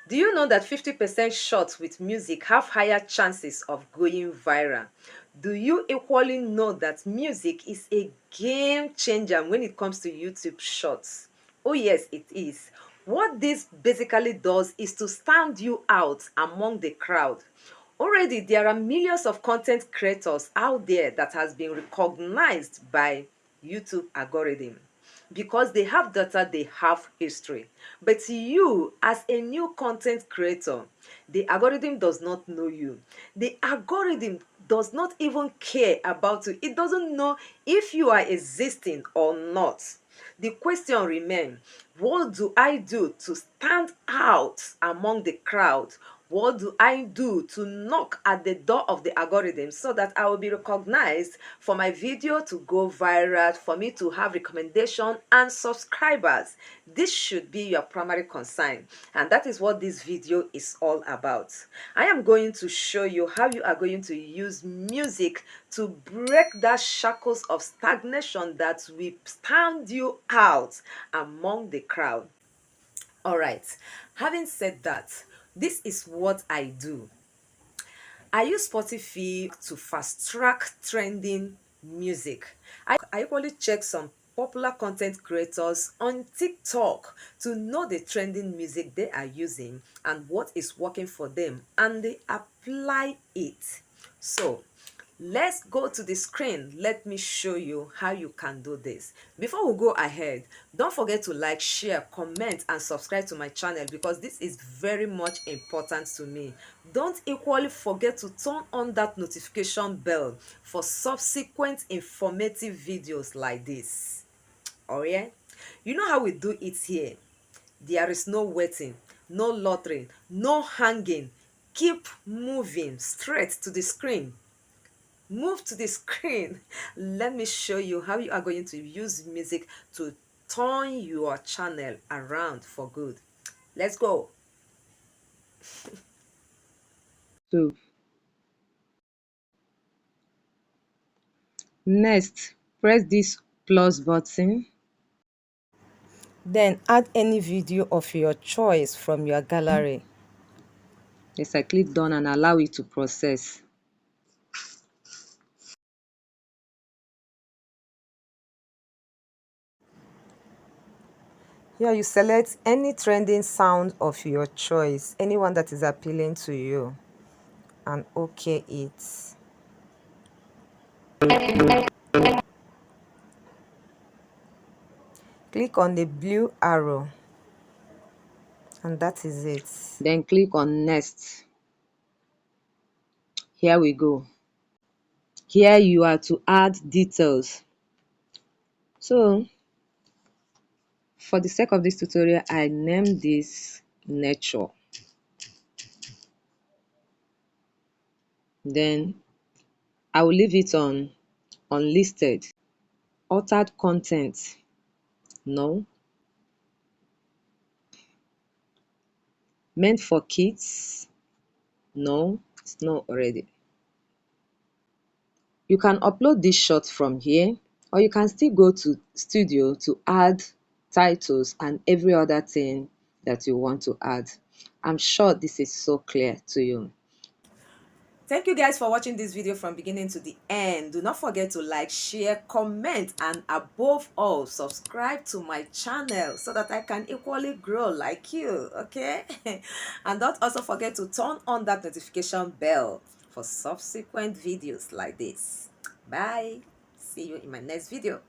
Do you know that 50% shots with music have higher chances of going viral? Do you equally know that music is a game changer when it comes to YouTube shorts? Oh, yes, it is. What this basically does is to stand you out among the crowd. Already, there are millions of content creators out there that has been recognized by YouTube algorithm because they have data, they have history. But you, as a new content creator, the algorithm does not know you. The algorithm does not even care about you. It doesn't know if you are existing or not. The question remains, what do I do to stand out among the crowd? What do I do to knock at the door of the algorithm so that I will be recognized, for my video to go viral, for me to have recommendation and subscribers? This should be your primary concern, and that is what this video is all about. I am going to show you how you are going to use music to break that shackles of stagnation that will stand you out among the crowd. All right, having said that, this is what I do. I use Spotify to fast track trending music. I equally check some popular content creators on TikTok to know the trending music they are using and what is working for them, and they apply it. So let's go to the screen. Let me show you how you can do this. Before we go ahead, don't forget to like, share, comment, and subscribe to my channel because this is very much important to me. Don't equally forget to turn on that notification bell for subsequent informative videos like this. Oh yeah? You know how we do it here. There is no waiting, no loitering, no hanging. Keep moving straight to the screen. Move to the screen. Let me show you how you are going to use music to turn your channel around for good. Let's go. So next, press this plus button. Then add any video of your choice from your gallery. Yes, I click done and allow it to process. Here you select any trending sound of your choice, anyone that is appealing to you, and OK it. Click on the blue arrow, and that is it. Then click on next. Here we go. Here you are to add details. So for the sake of this tutorial, I named this nature. Then I will leave it on unlisted. Altered content, no. Meant for kids, no, it's not already. You can upload this shot from here, or you can still go to studio to add titles and every other thing that you want to add. I'm sure this is so clear to you. Thank you guys for watching this video from beginning to the end. Do not forget to like, share, comment, and above all, subscribe to my channel so that I can equally grow like you, okay? And don't also forget to turn on that notification bell for subsequent videos like this. Bye. See you in my next video.